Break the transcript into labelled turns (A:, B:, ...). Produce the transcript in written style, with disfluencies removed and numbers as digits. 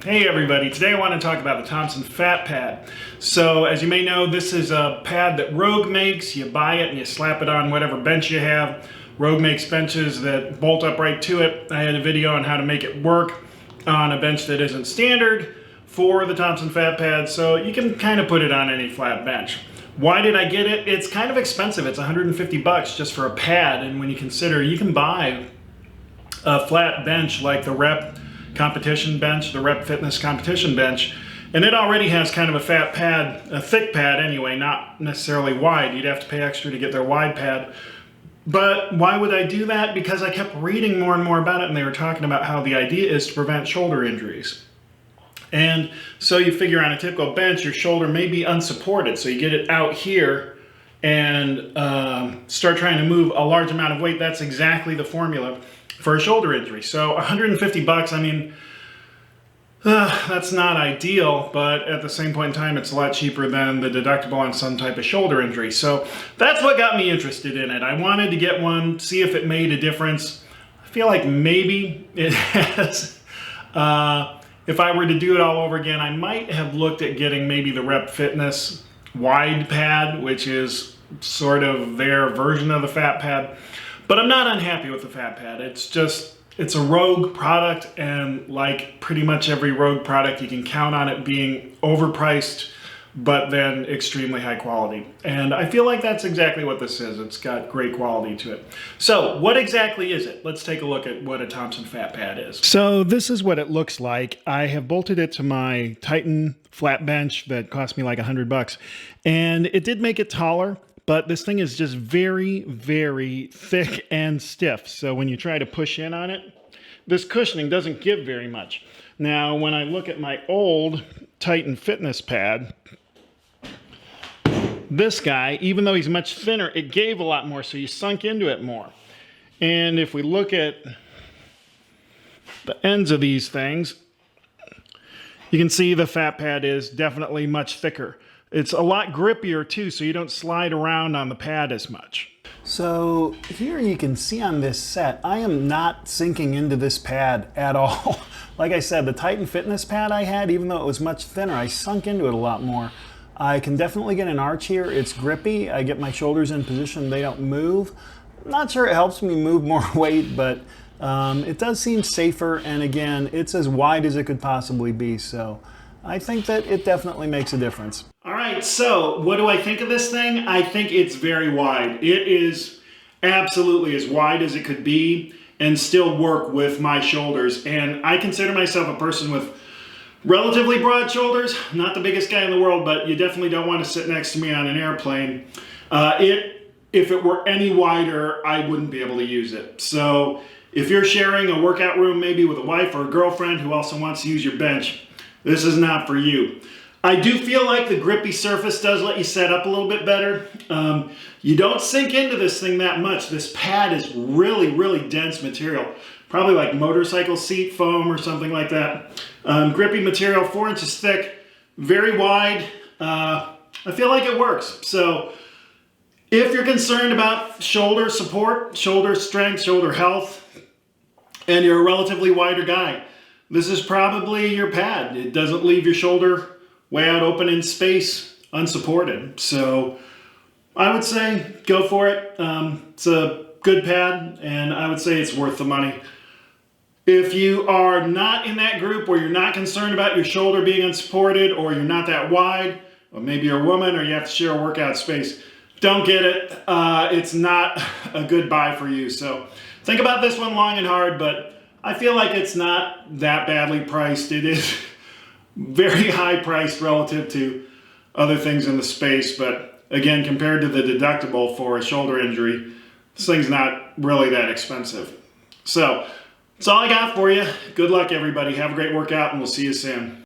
A: Hey everybody, today I want to talk about the Thompson Fat Pad. So as you may know, this is a pad that Rogue makes. You buy it and you slap it on whatever bench you have. Rogue makes benches that bolt up right to it. I had a video on how to make it work on a bench that isn't standard for the Thompson Fat Pad, so you can kind of put it on any flat bench. Why did I get it? It's kind of expensive. It's 150 bucks just for a pad, and when you consider you can buy a flat bench like the Rep competition bench, the Rep Fitness competition bench, and it already has kind of a fat pad, a thick pad anyway, not necessarily wide. You'd have to pay extra to get their wide pad. But why would I do that? Because I kept reading more and more about it, and they were talking about how the idea is to prevent shoulder injuries. And so you figure on a typical bench, your shoulder may be unsupported, so you get it out here and start trying to move a large amount of weight. That's exactly the formula for a shoulder injury. So 150 bucks, I mean, that's not ideal, but at the same point in time, it's a lot cheaper than the deductible on some type of shoulder injury. So that's what got me interested in it. I wanted to get one, see if it made a difference. I feel like maybe it has. If I were to do it all over again, I might have looked at getting maybe the Rep Fitness wide pad, which is sort of their version of the Fat Pad. But I'm not unhappy with the Fat Pad. It's a Rogue product, and like pretty much every Rogue product, you can count on it being overpriced, but then extremely high quality. And I feel like that's exactly what this is. It's got great quality to it. So what exactly is it? Let's take a look at what a Thompson Fat Pad is. So this is what it looks like. I have bolted it to my Titan flat bench that cost me like 100 bucks. And it did make it taller, but this thing is just very, very thick and stiff. So when you try to push in on it, this cushioning doesn't give very much. Now, when I look at my old Titan Fitness pad, this guy, even though he's much thinner, it gave a lot more, so you sunk into it more. And if we look at the ends of these things, you can see the Fat Pad is definitely much thicker. It's a lot grippier too, so you don't slide around on the pad as much. So here you can see on this set, I am not sinking into this pad at all. Like I said, the Titan Fitness pad I had, even though it was much thinner, I sunk into it a lot more. I can definitely get an arch here. It's grippy. I get my shoulders in position. They don't move. I'm not sure it helps me move more weight, but it does seem safer. And again, it's as wide as it could possibly be. So I think that it definitely makes a difference. All right, so what do I think of this thing? I think it's very wide. It is absolutely as wide as it could be and still work with my shoulders. And I consider myself a person with relatively broad shoulders. Not the biggest guy in the world, but you definitely don't want to sit next to me on an airplane. If it were any wider, I wouldn't be able to use it. So if you're sharing a workout room maybe with a wife or a girlfriend who also wants to use your bench, this is not for you. I do feel like the grippy surface does let you set up a little bit better. You don't sink into this thing that much. This pad is really, really dense material. Probably like motorcycle seat foam or something like that. Grippy material, 4 inches thick, very wide. I feel like it works. So if you're concerned about shoulder support, shoulder strength, shoulder health, and you're a relatively wider guy, this is probably your pad. It doesn't leave your shoulder way out open in space, unsupported. So I would say go for it. It's a good pad, and I would say it's worth the money. If you are not in that group where you're not concerned about your shoulder being unsupported, or you're not that wide, or maybe you're a woman or you have to share a workout space, don't get it. It's not a good buy for you. So think about this one long and hard, but I feel like it's not that badly priced. It is very high priced relative to other things in the space, but again, compared to the deductible for a shoulder injury, this thing's not really that expensive. So that's all I got for you. Good luck, everybody. Have a great workout, and we'll see you soon.